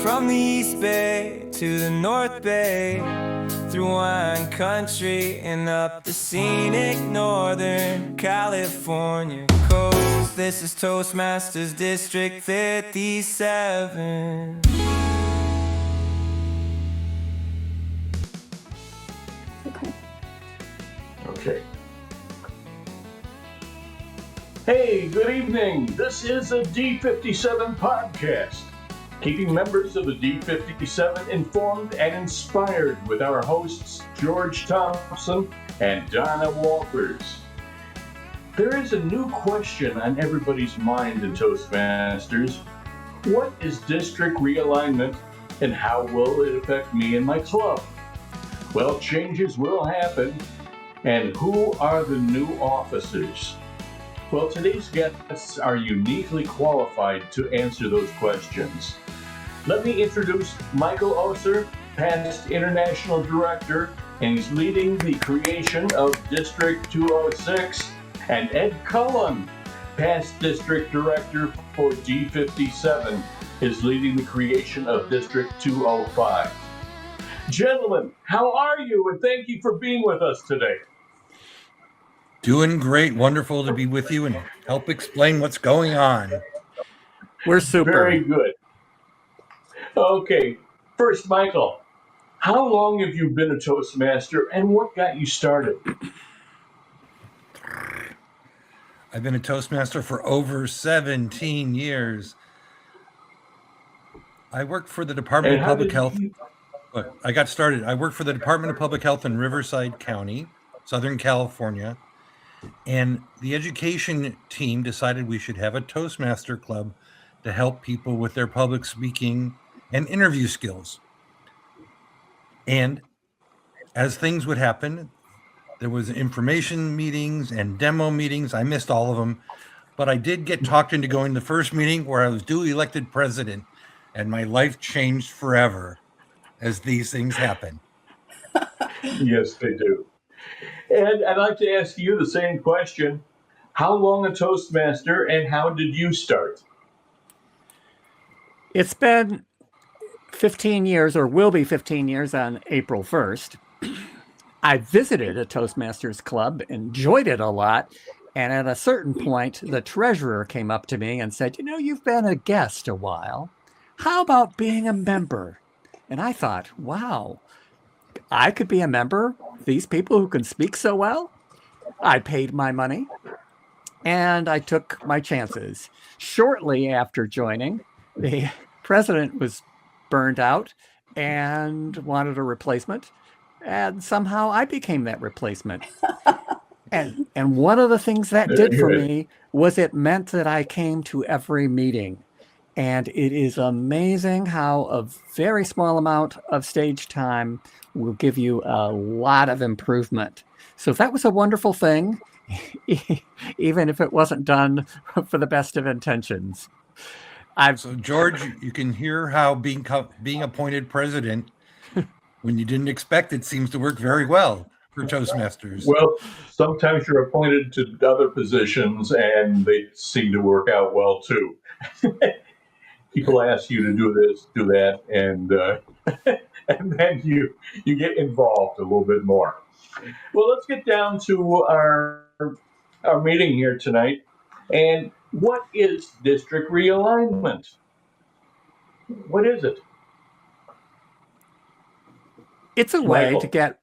From the East Bay to the North Bay, through wine country and up the scenic Northern California coast. This is Toastmasters District 57. Okay. Hey, good evening. This is a D57 podcast, keeping members of the D57 informed and inspired with our hosts, George Thompson and Donna Walters. There is a new question on everybody's mind in Toastmasters. What is district realignment and how will it affect me and my club? Well, changes will happen. And who are the new officers? Well, today's guests are uniquely qualified to answer those questions. Let me introduce Michael Osur, past International Director, and he's leading the creation of District 206, and Ed Cullen, past District Director for D57, is leading the creation of District 205. Gentlemen, how are you? And thank you for being with us today. Doing great. Wonderful to be with you and help explain what's going on. We're super. Very good. Okay. First, Michael, how long have you been a Toastmaster and what got you started? I've been a Toastmaster for over 17 years. I worked for the Department of Public Health. I got started. I worked for the Department of Public Health in Riverside County, Southern California. And the education team decided we should have a Toastmaster club to help people with their public speaking and interview skills. And as things would happen, there was information meetings and demo meetings. I missed all of them, but I did get talked into going to the first meeting where I was duly elected president, and my life changed forever as these things happen. Yes, they do. And I'd like to ask you the same question. How long a Toastmaster and how did you start? It's been 15 years, or will be 15 years on April 1st. I visited a Toastmasters club, enjoyed it a lot, and at a certain point, the treasurer came up to me and said, you've been a guest a while. How about being a member? And I thought, wow, I could be a member? These people who can speak so well? I paid my money and I took my chances. Shortly after joining, the president was burned out and wanted a replacement. And somehow I became that replacement. And one of the things that did for me was it meant that I came to every meeting. And it is amazing how a very small amount of stage time will give you a lot of improvement. So that was a wonderful thing, even if it wasn't done for the best of intentions. So, George, you can hear how being appointed president when you didn't expect it seems to work very well for Toastmasters. Well, sometimes you're appointed to other positions and they seem to work out well too. People ask you to do this, do that, and then you get involved a little bit more. Well, let's get down to our meeting here tonight. And what is district realignment? What is it? It's a way to get...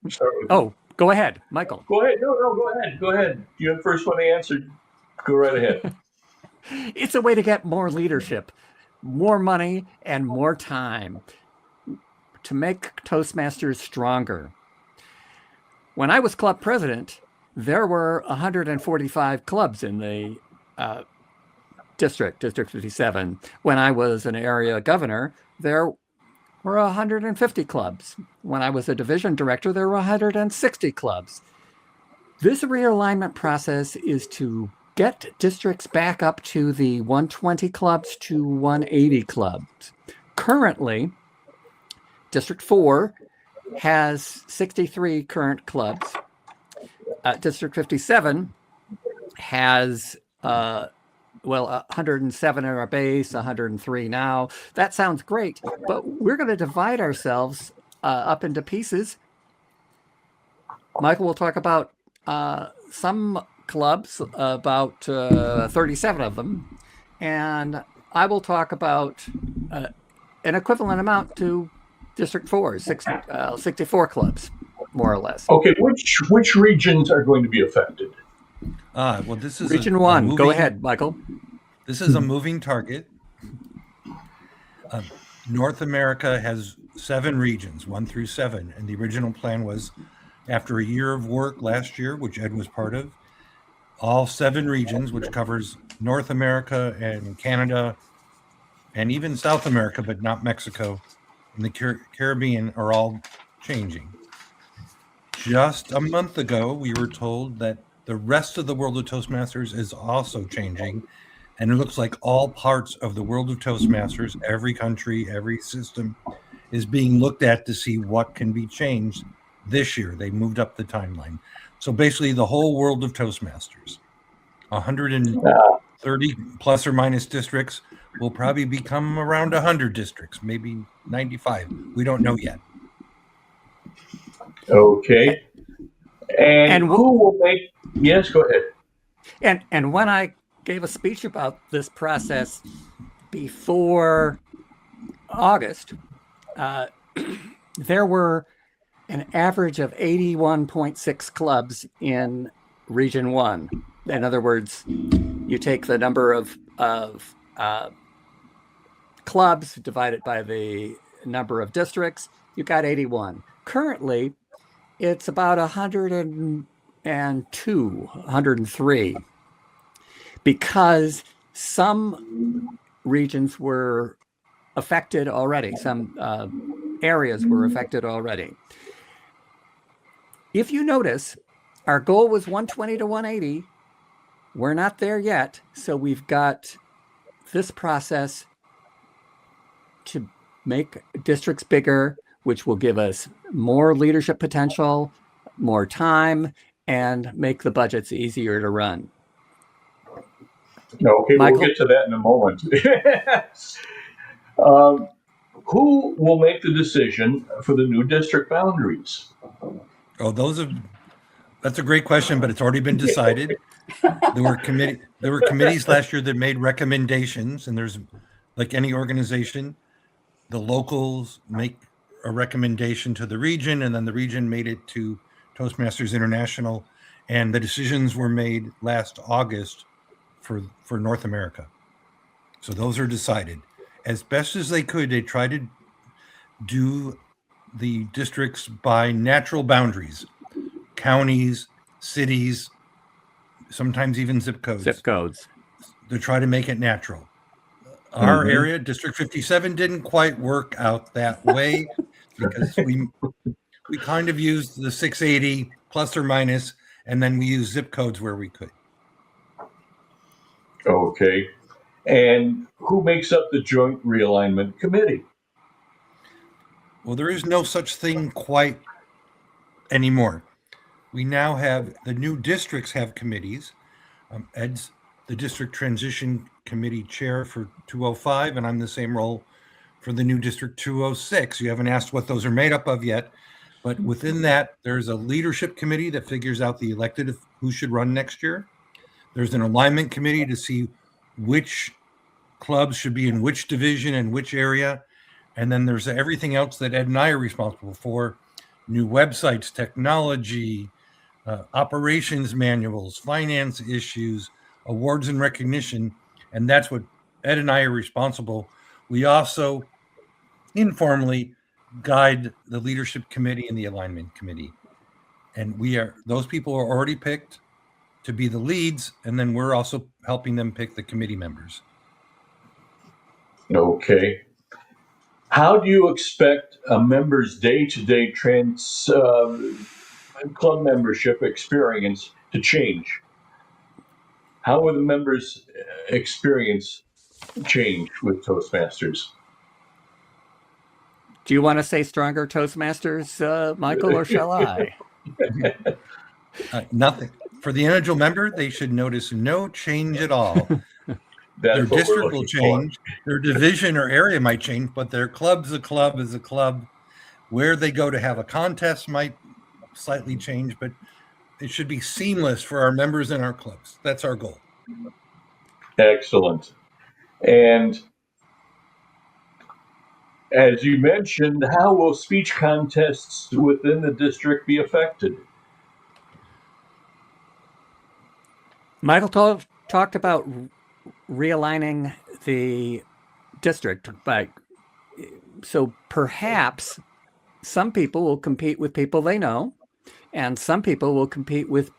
Oh, go ahead, Michael. Go ahead. No, go ahead. You're the first one to answer. Go right ahead. It's a way to get more leadership, more money, and more time to make Toastmasters stronger. When I was club president, there were 145 clubs in the District 57. When I was an area governor, there were 150 clubs. When I was a division director, there were 160 clubs. This realignment process is to get districts back up to the 120 clubs to 180 clubs. Currently, District 4 has 63 current clubs. District 57 has 107 at our base, 103 now. That sounds great, but we're going to divide ourselves up into pieces. Michael will talk about some clubs, about 37 of them, and I will talk about an equivalent amount to District 4, 64 clubs, more or less. Okay, which regions are going to be affected? Well, this is Region 1. Go ahead, Michael. This is a moving target. North America has 7 regions, 1 through 7, and the original plan was, after a year of work last year, which Ed was part of, all 7 regions, which covers North America and Canada and even South America, but not Mexico, and the Caribbean, are all changing. Just a month ago, we were told that the rest of the world of Toastmasters is also changing, and it looks like all parts of the world of Toastmasters, every country, every system, is being looked at to see what can be changed this year. They moved up the timeline. So basically, the whole world of Toastmasters, 130 plus or minus districts, will probably become around 100 districts, maybe 95. We don't know yet. Okay. And who will make... Yes, go ahead. And when I gave a speech about this process before August, there were an average of 81.6 clubs in Region 1. In other words, you take the number of clubs divided by the number of districts, you got 81. Currently, it's about 102, 103, because some regions were affected already. Some areas were affected already. If you notice, our goal was 120 to 180. We're not there yet. So we've got this process to make districts bigger, which will give us more leadership potential, more time, and make the budgets easier to run. Okay, Michael? We'll get to that in a moment. Who will make the decision for the new district boundaries? Oh, that's a great question, but it's already been decided. There were committees last year that made recommendations, and there's, like any organization, the locals make a recommendation to the region, and then the region made it to Toastmasters International, and the decisions were made last August for North America. So those are decided. As best as they could, they tried to do the districts by natural boundaries, counties, cities, sometimes even zip codes. Zip codes. To try to make it natural. Our area, District 57, didn't quite work out that way because we kind of used the 680 plus or minus, and then we used zip codes where we could. Okay. And who makes up the Joint Realignment Committee? Well, there is no such thing quite anymore. We now have, the new districts have committees. Ed's the District Transition Committee Chair for 205, and I'm the same role for the new District 206. You haven't asked what those are made up of yet, but within that, there's a leadership committee that figures out the elected who should run next year. There's an alignment committee to see which clubs should be in which division and which area. And then there's everything else that Ed and I are responsible for: new websites, technology, operations manuals, finance issues, awards and recognition. And that's what Ed and I are responsible. We also informally guide the leadership committee and the alignment committee. And those people are already picked to be the leads, and then we're also helping them pick the committee members. Okay. How do you expect a member's day-to-day club membership experience to change? How will the members' experience change with Toastmasters? Do you want to say stronger Toastmasters, Michael, or shall I? Nothing. For the individual member, they should notice no change at all. That's their what we're district will looking change, their division or area might change, but their club's a club is a club. Where they go to have a contest might slightly change, but it should be seamless for our members in our clubs. That's our goal. for. Excellent. And as you mentioned, how will speech contests within the district be affected? Michael talked about realigning the district, but so perhaps some people will compete with people they know, and some people will compete with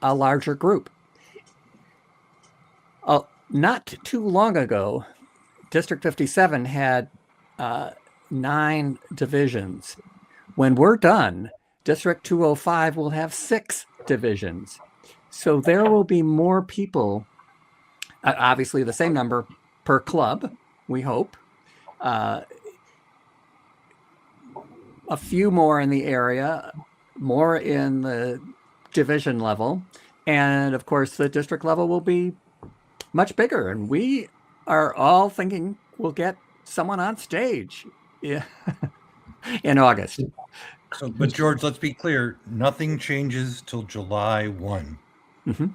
a larger group. Not too long ago, District 57 had 9 divisions. When we're done, District 205 will have 6 divisions. So there will be more people, obviously the same number per club, we hope. A few more in the area, more in the division level, and of course the district level will be much bigger. And we are all thinking we'll get someone on stage in August. So, but George, let's be clear: nothing changes till July 1. Mm-hmm.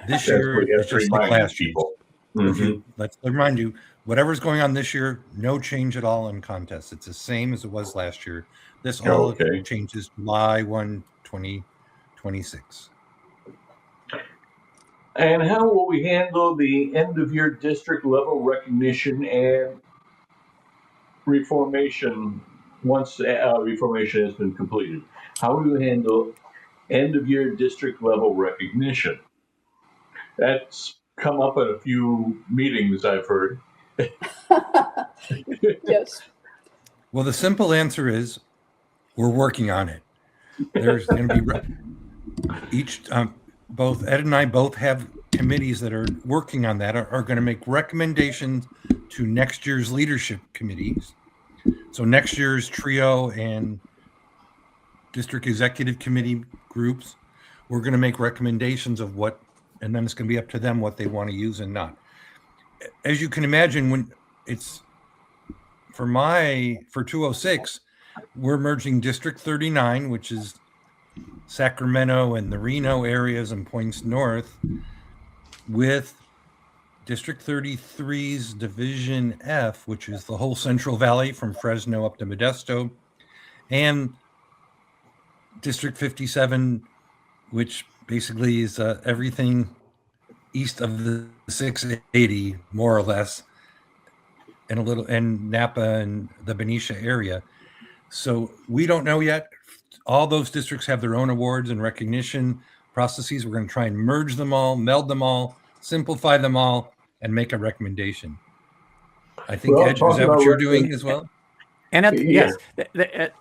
This year is just like last year. Mm-hmm. Let's remind you, whatever's going on this year, no change at all in contests. It's the same as it was last year. This all changes July 1, 2026. And how will we handle the end of year district level recognition and reformation once reformation has been completed? How will we handle end of year district level recognition? That's come up at a few meetings I've heard. Yes. Well, the simple answer is we're working on it. There's going to be both Ed and I both have committees that are working on that, are going to make recommendations to next year's leadership committees. So next year's trio and district executive committee groups, we're going to make recommendations of what, and then it's going to be up to them what they want to use and not. As you can imagine, when it's for 206, we're merging District 39, which is Sacramento and the Reno areas and points north, with District 33's Division F, which is the whole Central Valley from Fresno up to Modesto, and District 57, which basically is everything east of the 680, more or less, and Napa and the Benicia area. So we don't know yet. All those districts have their own awards and recognition processes. We're going to try and merge them all, meld them all, simplify them all, and make a recommendation. I think, Ed, is that what you're doing as well? And yes,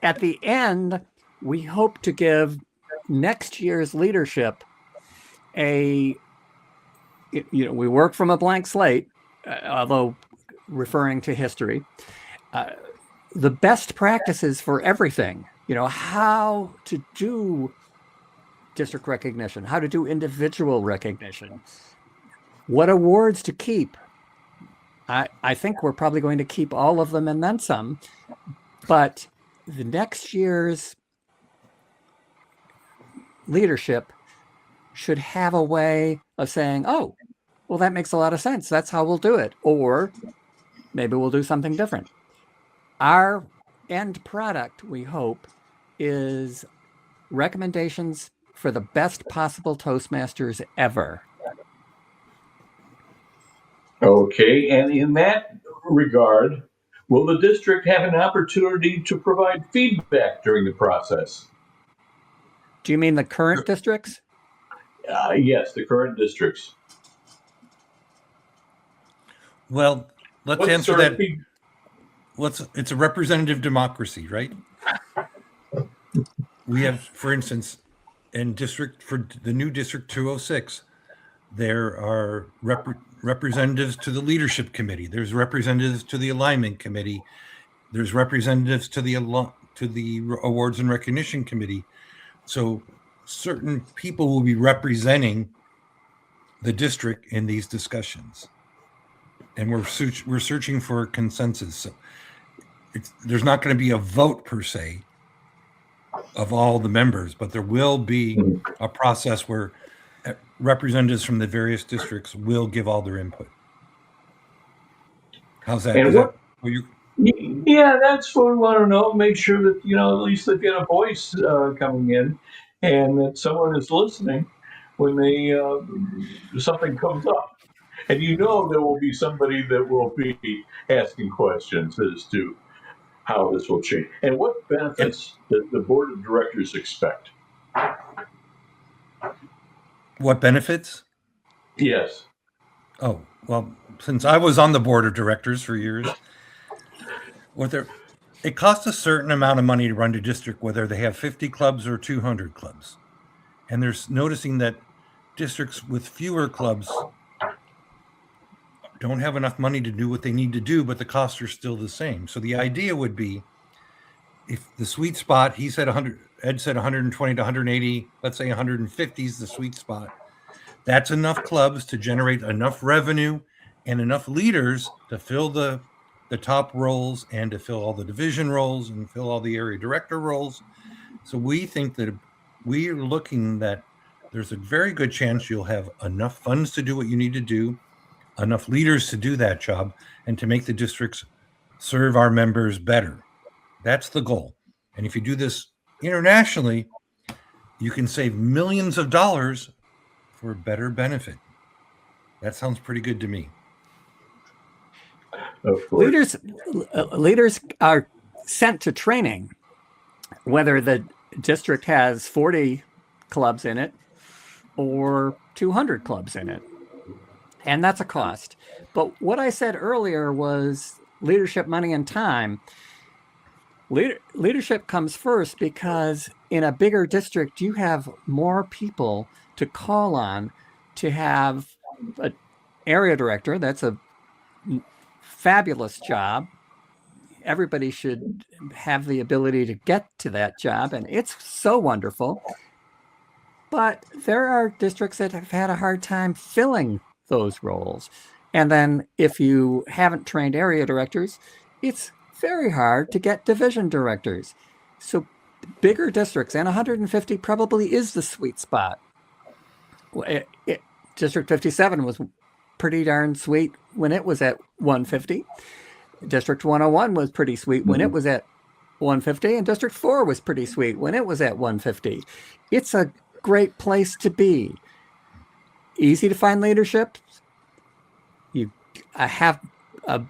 at the end, we hope to give next year's leadership we work from a blank slate, although referring to history, the best practices for everything, how to do district recognition, how to do individual recognition, what awards to keep. I think we're probably going to keep all of them and then some, but the next year's leadership should have a way of saying, oh, well, that makes a lot of sense. That's how we'll do it. Or maybe we'll do something different. Our end product, we hope, is recommendations for the best possible Toastmasters ever. Okay, and in that regard, will the district have an opportunity to provide feedback during the process? Do you mean the current districts? Yes, the current districts. Well, let's answer that. It's a representative democracy, right? We have, for instance, for the new District 206, there are representatives to the leadership committee. There's representatives to the alignment committee. There's representatives to the awards and recognition committee. So certain people will be representing the district in these discussions. and we're searching for consensus. So there's not going to be a vote per se of all the members, but there will be a process where representatives from the various districts will give all their input. How's that? Yeah, that's what we want to know. Make sure that, at least they get a voice coming in, and that someone is listening when something comes up. And there will be somebody that will be asking questions as to how this will change. And what benefits does the board of directors expect? What benefits? Yes. Oh, well, since I was on the board of directors for years, it costs a certain amount of money to run a district, whether they have 50 clubs or 200 clubs. And they're noticing that districts with fewer clubs don't have enough money to do what they need to do, but the costs are still the same. So the idea would be, if the sweet spot, Ed said 120 to 180, let's say 150 is the sweet spot. That's enough clubs to generate enough revenue and enough leaders to fill the top roles and to fill all the division roles and fill all the area director roles. So we think that we are looking that there's a very good chance you'll have enough funds to do what you need to do, enough leaders to do that job, and to make the districts serve our members better. That's the goal. And if you do this internationally, you can save millions of dollars for a better benefit. That sounds pretty good to me. Leaders are sent to training, whether the district has 40 clubs in it or 200 clubs in it. And that's a cost. But what I said earlier was leadership, money, and time. Leadership comes first because in a bigger district, you have more people to call on to have an area director. That's a fabulous job. Everybody should have the ability to get to that job, and it's so wonderful. But there are districts that have had a hard time filling those roles. And then if you haven't trained area directors, it's very hard to get division directors. So bigger districts, and 150 probably is the sweet spot. District 57 was pretty darn sweet when it was at 150. District 101 was pretty sweet when it was at 150, and District 4 was pretty sweet when it was at 150. It's a great place to be. Easy to find leadership. You have a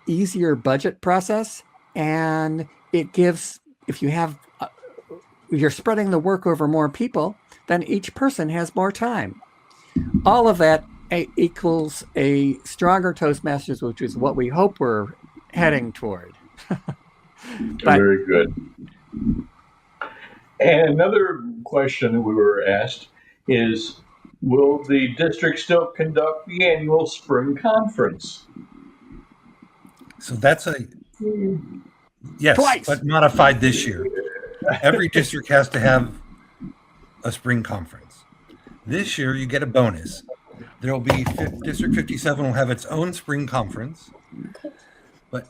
easier budget process, and it gives, if you have, you're spreading the work over more people, then each person has more time. All of that equals a stronger Toastmasters, which is what we hope we're heading toward. Very good. And another question that we were asked is, will the district still conduct the annual spring conference? So that's yes, twice, but modified this year. Every district has to have a spring conference. This year, you get a bonus. There will be District 57 will have its own spring conference,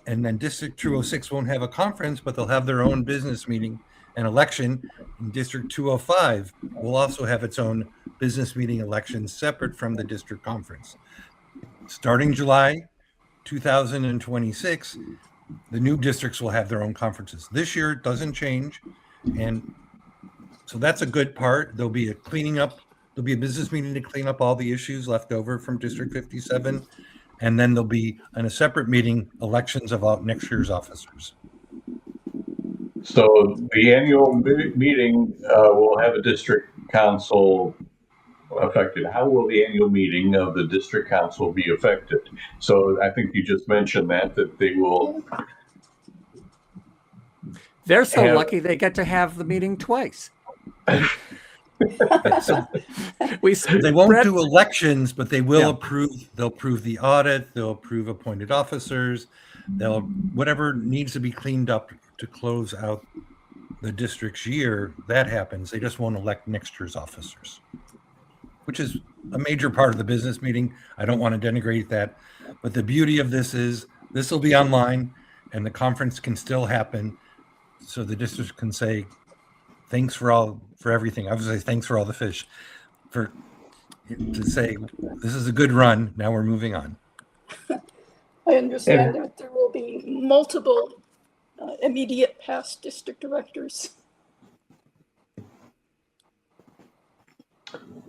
and then District 206 won't have a conference, but they'll have their own business meeting and election. And District 205 will also have its own business meeting election separate from the district conference. Starting July 2026, the new districts will have their own conferences. This year it doesn't change, and so that's a good part. There'll be a cleaning up. There'll be a business meeting to clean up all the issues left over from District 57, and then there'll be in a separate meeting elections of next year's officers. So the annual meeting will have a district council affected. How will the annual meeting of the district council be affected? So I think you just mentioned that they will. They're so lucky they get to have the meeting twice. So they won't do elections, but they will approve. They'll approve the audit. They'll approve appointed officers. They'll whatever needs to be cleaned up to close out the district's year. That happens. They just won't elect next year's officers, which is a major part of the business meeting. I don't want to denigrate that, But the beauty of this is this will be online and the conference can still happen. So the district can say, thanks for everything. I would say thanks for all the fish. To say this is a good run. Now we're moving on. I understand that there will be multiple immediate past district directors.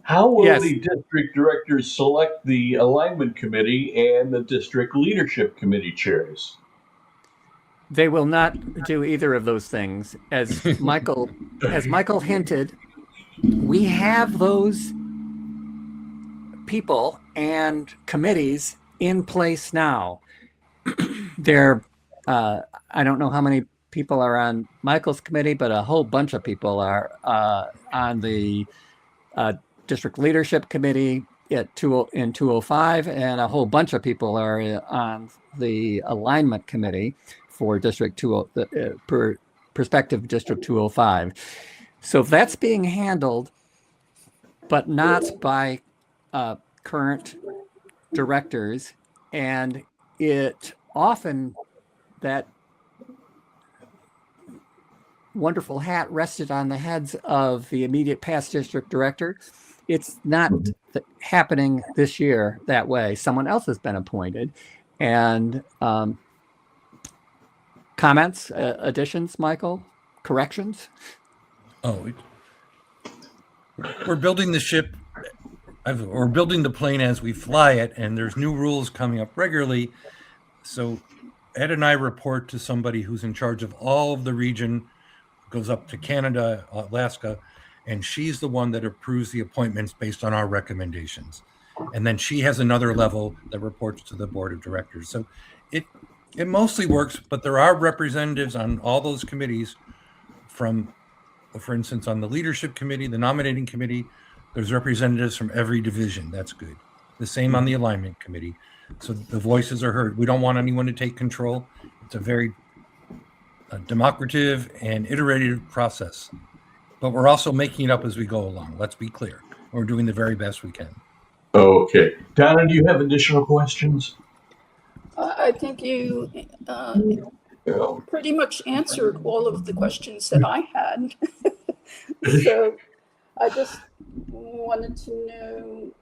How will Yes. the district directors select the alignment committee and the district leadership committee chairs? They will not do either of those things. As Michael hinted, we have those people and committees in place now. I don't know how many people are on Michael's committee, but a whole bunch of people are on the district leadership committee in 205, and a whole bunch of people are on the alignment committee for prospective district 205. So that's being handled, but not by current directors, and it often, that wonderful hat rested on the heads of the immediate past district director. It's not happening this year that way. Someone else has been appointed. And comments, additions, Michael, corrections? Oh, we're building the ship. We're building the plane as we fly it, and there's new rules coming up regularly. So Ed and I report to somebody who's in charge of all of the region, goes up to Canada, Alaska, and she's the one that approves the appointments based on our recommendations. And then she has another level that reports to the board of directors. So it mostly works, but there are representatives on all those committees from, for instance, on the leadership committee, the nominating committee, there's representatives from every division. That's good. The same on the alignment committee. So the voices are heard. We don't want anyone to take control. It's a very democrative and iterative process. But we're also making it up as we go along. Let's be clear. We're doing the very best we can. Okay. Donna, do you have additional questions? I think you pretty much answered all of the questions that I had. So I just wanted to know,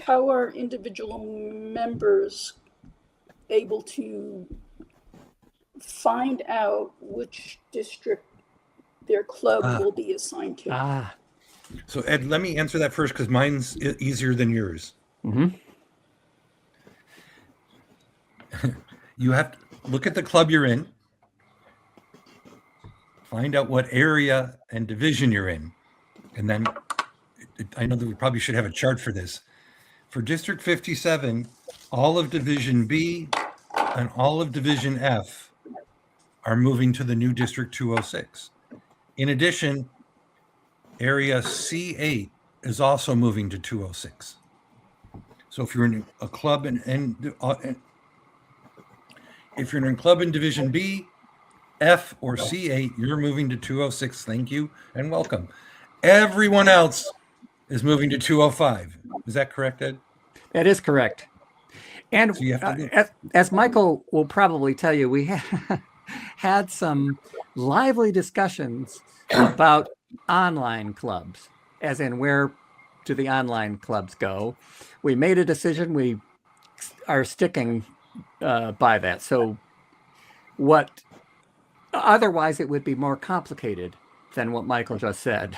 how are individual members able to find out which district their club will be assigned to? So Ed, let me answer that first because mine's easier than yours. Mm-hmm. You have to look at the club you're in, find out what area and division you're in, and then I know that we probably should have a chart for this. For District 57, all of Division B and all of Division F are moving to the new District 206. In addition, Area C8 is also moving to 206. So if you're in a club if you're in a club in Division B, F, or C8, you're moving to 206. Thank you and welcome. Everyone else is moving to 205. Is that correct, Ed? That is correct. And So as Michael will probably tell you, we had some lively discussions about online clubs, as in where do the online clubs go. We made a decision. We are sticking by that. So otherwise it would be more complicated than what Michael just said.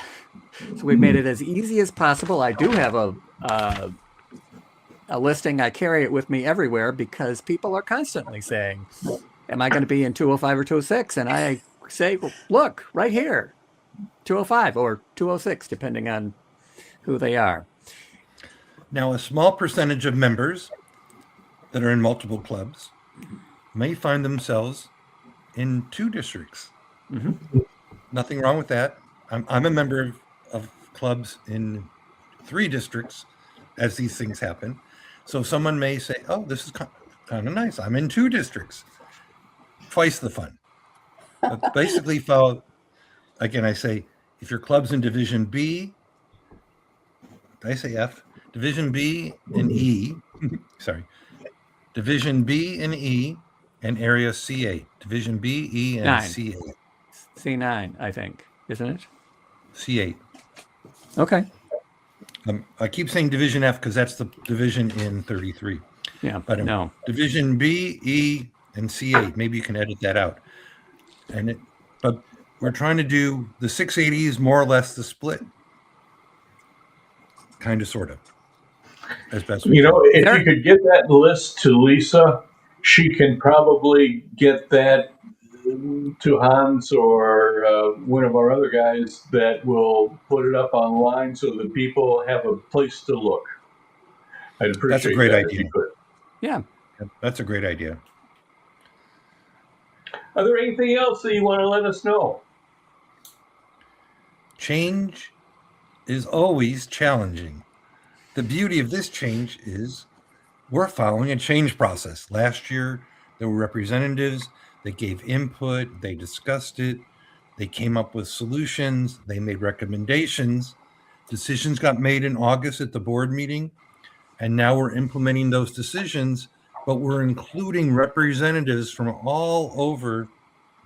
So we made it as easy as possible. I do have a listing. I carry it with me everywhere because people are constantly saying, am I going to be in 205 or 206? And I say, well, look, right here, 205 or 206, depending on who they are. Now, a small percentage of members that are in multiple clubs may find themselves in two districts. Mm-hmm. Nothing wrong with that. I'm a member of clubs in 3 districts as these things happen. So someone may say, oh, this is kind of nice. I'm in 2 districts. Twice the fun. But basically, again, I say, if your club's in Division B, did I say F? Division B and E, sorry, Division B and E, and Area C8. Division B, E, and 9. C8. C9, I think, isn't it? C8. Okay. I keep saying Division F because that's the division in 33. Yeah, But no. Division B, E, and C8. Maybe you can edit that out. But we're trying to do the 680 is more or less the split. Kind of, sort of. As best we You know, can. if you could get that list to Lisa, she can probably get that to Hans or one of our other guys that will put it up online so that people have a place to look. I'd appreciate That's a great that idea. if you could. Yeah. That's a great idea. Are there anything else that you want to let us know? Change is always challenging. The beauty of this change is we're following a change process. Last year, there were representatives that gave input, they discussed it, they came up with solutions, they made recommendations. Decisions got made in August at the board meeting, and now we're implementing those decisions, but we're including representatives from all over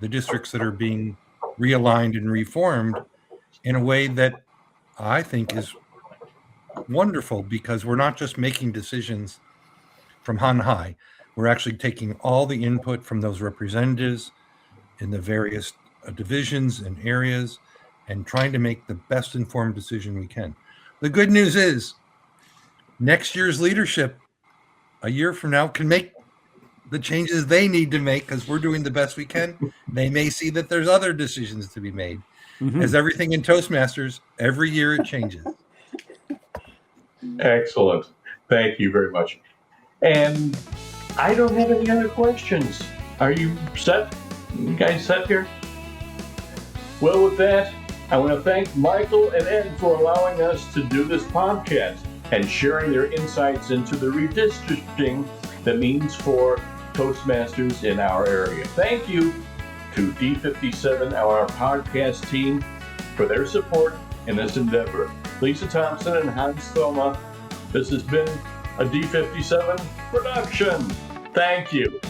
the districts that are being realigned and reformed in a way that I think is wonderful, because we're not just making decisions from on high. We're actually taking all the input from those representatives in the various divisions and areas and trying to make the best informed decision we can. The good news is next year's leadership, a year from now, can make the changes they need to make because we're doing the best we can. They may see that there's other decisions to be made. Mm-hmm. As everything in Toastmasters, every year it changes. Excellent. Thank you very much. And I don't have any other questions. Are you set? You guys set here? Well, with that, I want to thank Michael and Ed for allowing us to do this podcast and sharing their insights into the redistricting that means for Toastmasters in our area. Thank you to D57, our podcast team, for their support in this endeavor. Lisa Thompson and Hans Thoma, this has been a D57 production. Thank you.